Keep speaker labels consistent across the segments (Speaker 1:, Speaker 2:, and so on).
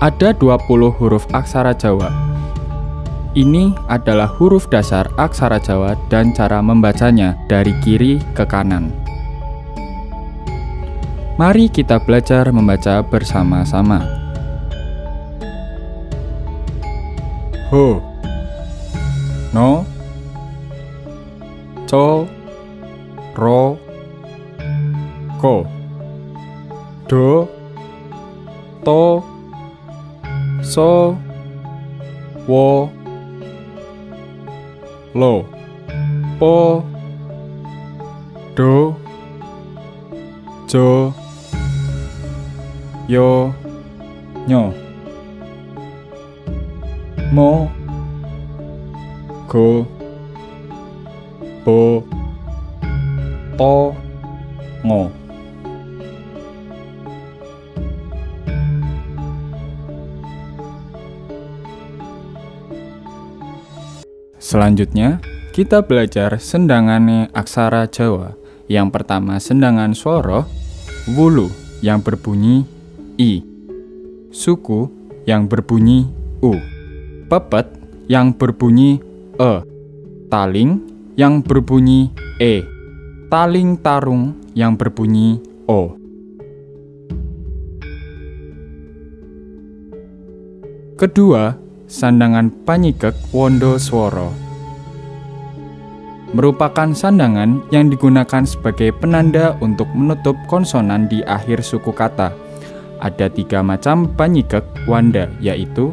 Speaker 1: Ada 20 huruf aksara Jawa. Ini adalah huruf dasar aksara Jawa dan cara membacanya dari kiri ke kanan. Mari kita belajar membaca bersama-sama. Ho, no, co, ro, ko, do, to, so, wo, lo, po, do, jo, yo, nyo, mo, go, bo, to, ngo. Selanjutnya, kita belajar sendangannya aksara Jawa. Yang pertama, sendangan swara wulu yang berbunyi I, suku yang berbunyi U, pepet yang berbunyi E, taling yang berbunyi E, taling tarung yang berbunyi O. Kedua, sandangan panyigek wondo swara merupakan sandangan yang digunakan sebagai penanda untuk menutup konsonan di akhir suku kata. Ada 3 macam panyigek wanda, yaitu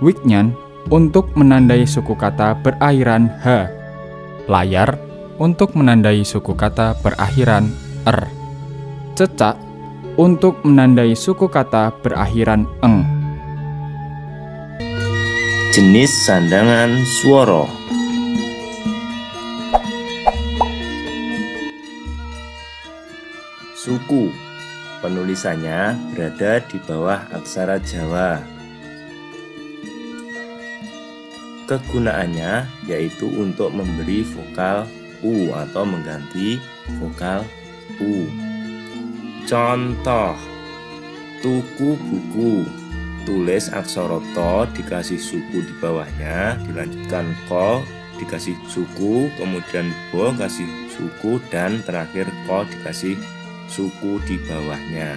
Speaker 1: wiknyan untuk menandai suku kata berakhiran H, layar untuk menandai suku kata berakhiran R, cecak untuk menandai suku kata berakhiran eng.
Speaker 2: Jenis sandangan swara. Suku, penulisannya berada di bawah aksara Jawa. Kegunaannya yaitu untuk memberi vokal U atau mengganti vokal U. Contoh, tuku buku, tulis aksara to, dikasih suku di bawahnya, dilanjutkan ko, dikasih suku, kemudian bo, kasih suku, dan terakhir ko, dikasih suku di bawahnya.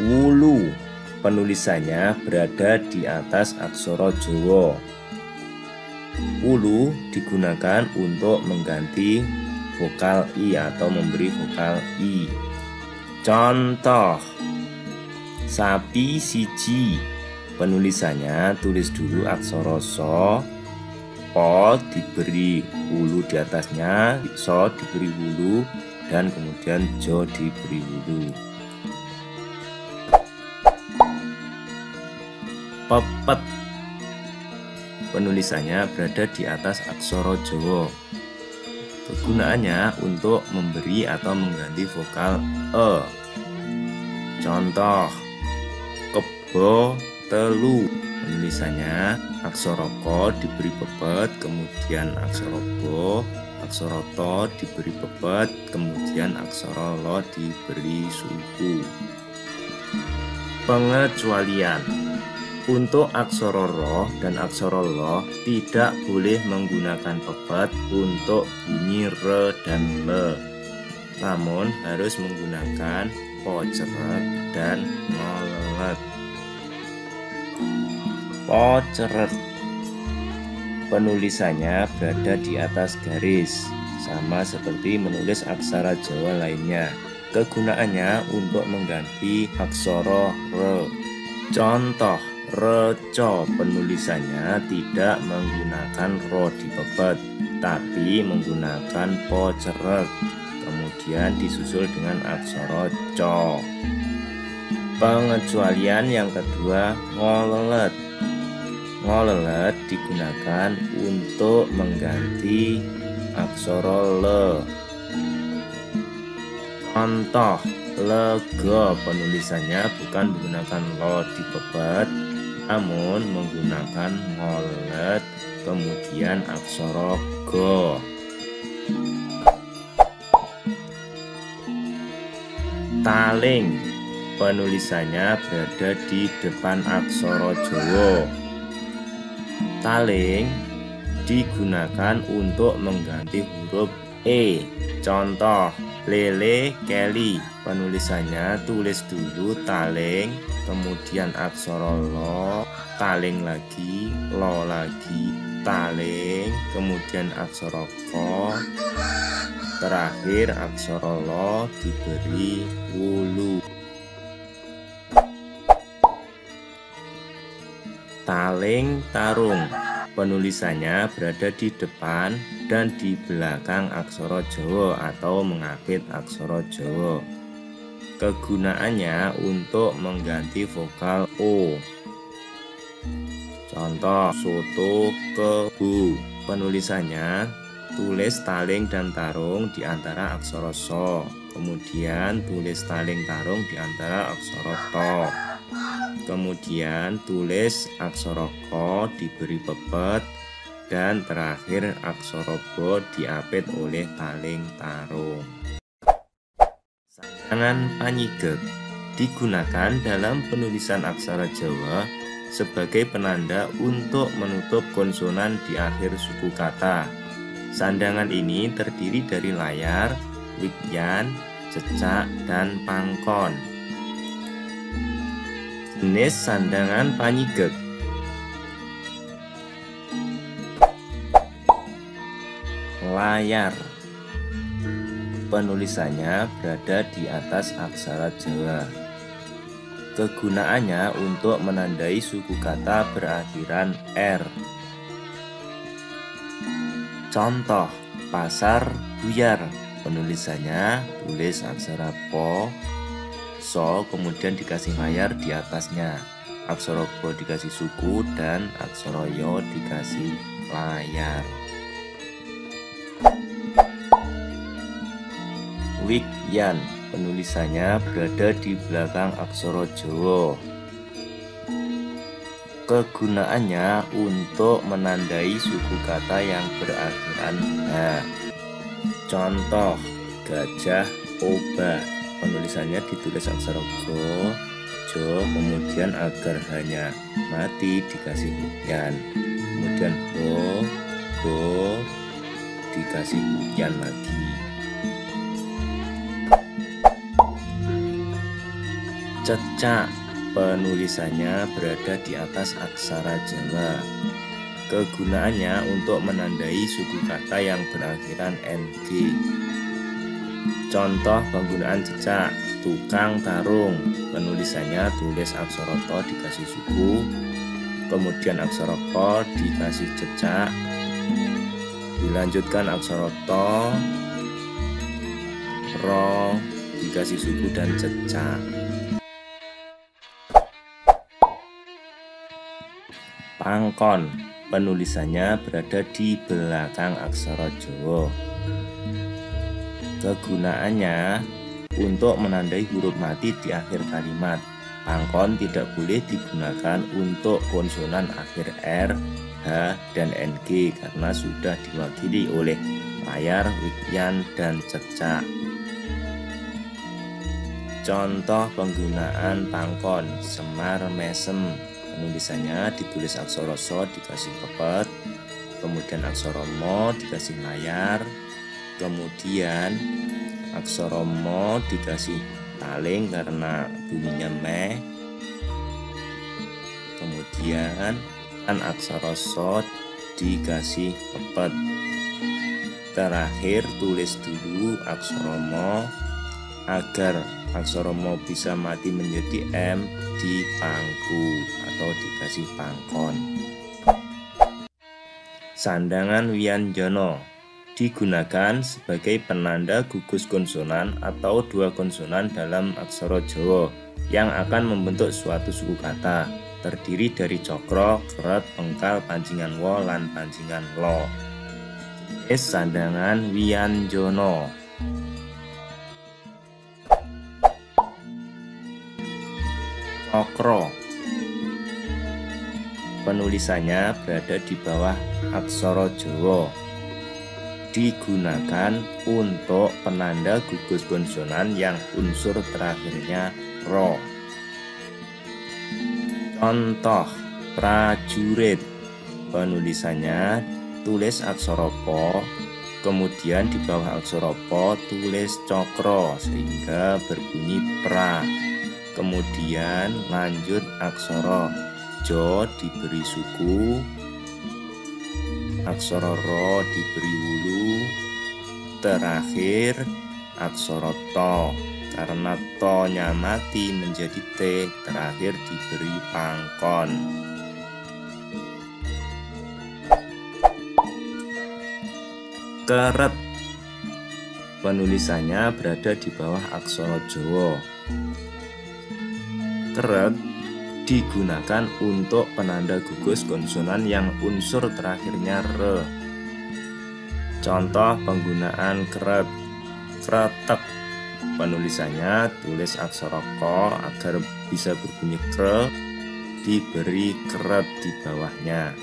Speaker 2: Wulu, penulisannya berada di atas aksara Jawa. Wulu digunakan untuk mengganti vokal I atau memberi vokal I. Contoh, sapi siji, penulisannya tulis dulu aksara so, po diberi wulu di atasnya, so diberi wulu, dan kemudian jo diberi wulu. Pepet, penulisannya berada di atas aksara Jawa. Kegunaannya untuk memberi atau mengganti vokal E. Contoh, kebo telu, penulisannya aksara ko diberi pepet, kemudian aksara bo, aksara to diberi pepet, kemudian aksara lo diberi suku. Pengecualian. Untuk aksara ro dan aksara lo tidak boleh menggunakan pepet untuk bunyi re dan le, namun harus menggunakan po ceret dan ngolelet. Po ceret, penulisannya berada di atas garis, sama seperti menulis aksara Jawa lainnya. Kegunaannya untuk mengganti aksara re. Contoh, reco, penulisannya tidak menggunakan ro di pepet, tapi menggunakan po ceret, kemudian disusul dengan aksara co. Pengecualian yang kedua, ngolelet. Ngolelet digunakan untuk mengganti aksara le. Contoh, lega, penulisannya bukan menggunakan lo di pepet, namun menggunakan ngolet kemudian aksara go. Taling, penulisannya berada di depan aksara Jawa. Taling digunakan untuk mengganti huruf E. Contoh, lele, keli. Penulisannya tulis dulu taling, kemudian aksara lo, taling lagi, lo lagi, taling, kemudian aksara ko, terakhir aksara lo diberi wulu. Taling tarung, penulisannya berada di depan dan di belakang aksara Jawa atau mengapit aksara Jawa. Kegunaannya untuk mengganti vokal O. Contoh, soto, kebu. Penulisannya tulis taling dan tarung di antara aksara so, kemudian tulis taling tarung di antara aksara to, kemudian tulis aksara ko diberi pepet, dan terakhir aksara bo diapit oleh taling tarung. Sandangan panyigek digunakan dalam penulisan aksara Jawa sebagai penanda untuk menutup konsonan di akhir suku kata. Sandangan ini terdiri dari layar, wikyan, cecak, dan pangkon. Jenis sandangan panyigek. Layar, penulisannya berada di atas aksara Jawa. Kegunaannya untuk menandai suku kata berakhiran R. Contoh, pasar buyar. Penulisannya tulis aksara po, so, kemudian dikasih layar di atasnya. Aksara bo dikasih suku dan aksara yo dikasih layar. Wikyan, penulisannya berada di belakang aksara Jawa. Kegunaannya untuk menandai suku kata yang berakhiran H. Contoh, gajah oba. Penulisannya ditulis aksara go, jo, kemudian agar hanya mati dikasih wikyan. Kemudian bo, dikasih wikyan lagi. Cecak, penulisannya berada di atas aksara Jawa. Kegunaannya untuk menandai suku kata yang berakhiran ng. Contoh penggunaan cecak, tukang tarung. Penulisannya tulis aksara to dikasih suku, kemudian aksara ko dikasih cecak, dilanjutkan aksara to, ro dikasih suku dan cecak. Pangkon, penulisannya berada di belakang aksara Jawa. Kegunaannya untuk menandai huruf mati di akhir kalimat. Pangkon tidak boleh digunakan untuk konsonan akhir R, H, dan NG karena sudah diwakili oleh layar, wikyan, dan cecak. Contoh penggunaan pangkon, semar mesem. Penulisannya ditulis aksara so dikasih pepet, kemudian aksara mo dikasih layar, kemudian aksara mo dikasih taling karena bunyinya me, kemudian aksara so dikasih pepet. Terakhir tulis dulu aksara mo agar aksara mo bisa mati menjadi M di pangku atau dikasih pangkon. Sandangan wianjana digunakan sebagai penanda gugus konsonan atau dua konsonan dalam aksara Jawa yang akan membentuk suatu suku kata, terdiri dari cokro, keret, pengkal, pancingan wo, lan pancingan lo. Jenis sandangan wianjana. Cokro, penulisannya berada di bawah aksara Jawa. digunakan untuk penanda gugus konsonan yang unsur terakhirnya ro. Contoh prajurit, penulisannya tulis aksara po, kemudian di bawah aksara po tulis cokro sehingga berbunyi pra. Kemudian lanjut aksara jo diberi suku, aksara ro diberi wulu, terakhir aksara to. Karena to-nya mati menjadi t, terakhir diberi pangkon. Keret, penulisannya berada di bawah aksara Jawa. Keret digunakan untuk penanda gugus konsonan yang unsur terakhirnya re. Contoh penggunaan keret: kretek, penulisannya tulis aksara ko agar bisa berbunyi kre, diberi keret di bawahnya.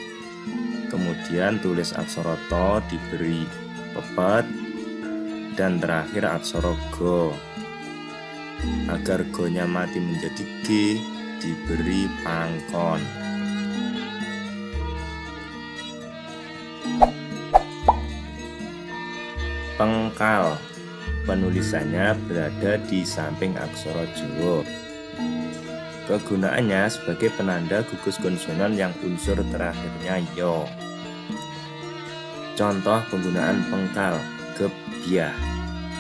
Speaker 2: Kemudian tulis aksara to diberi pepet, dan terakhir aksara go. Agar go-nya mati menjadi g, diberi pangkon. Pengkal, penulisannya berada di samping aksara Jawa. Kegunaannya sebagai penanda gugus konsonan yang unsur terakhirnya yo. Contoh penggunaan pengkal: gebyah,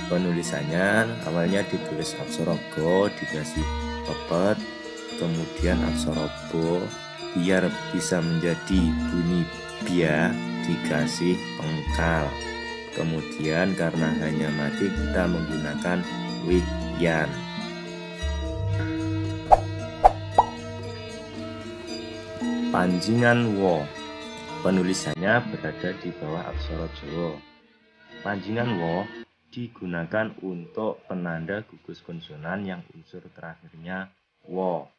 Speaker 2: penulisannya awalnya ditulis aksara go dikasih pepet, kemudian aksara bo biar bisa menjadi bunyi bia dikasih pengkal. Kemudian karena hanya mati kita menggunakan wikyan. Panjingan wo, penulisannya berada di bawah aksara Jawa. Panjingan wo digunakan untuk penanda gugus konsonan yang unsur terakhirnya wo.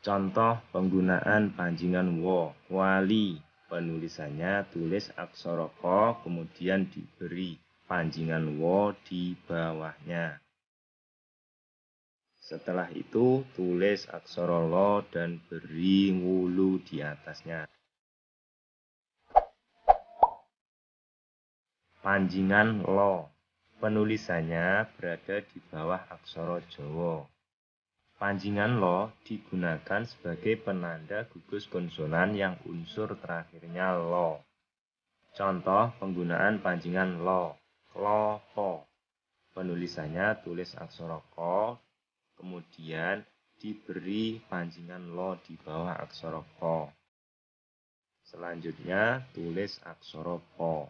Speaker 2: Contoh penggunaan panjingan wo: wali, penulisannya tulis aksara ko kemudian diberi panjingan wo di bawahnya. Setelah itu tulis aksara lo dan beri wulu di atasnya. Panjingan lo, penulisannya berada di bawah aksara Jawa. Panjingan lo digunakan sebagai penanda gugus konsonan yang unsur terakhirnya lo. Contoh penggunaan panjingan lo: klopo, penulisannya tulis aksara ko, kemudian diberi panjingan lo di bawah aksara ko. Selanjutnya tulis aksara po.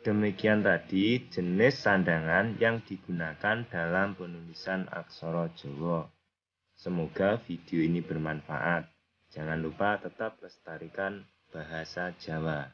Speaker 2: Demikian tadi jenis sandangan yang digunakan dalam penulisan aksara Jawa. Semoga video ini bermanfaat. Jangan lupa tetap lestarikan bahasa Jawa.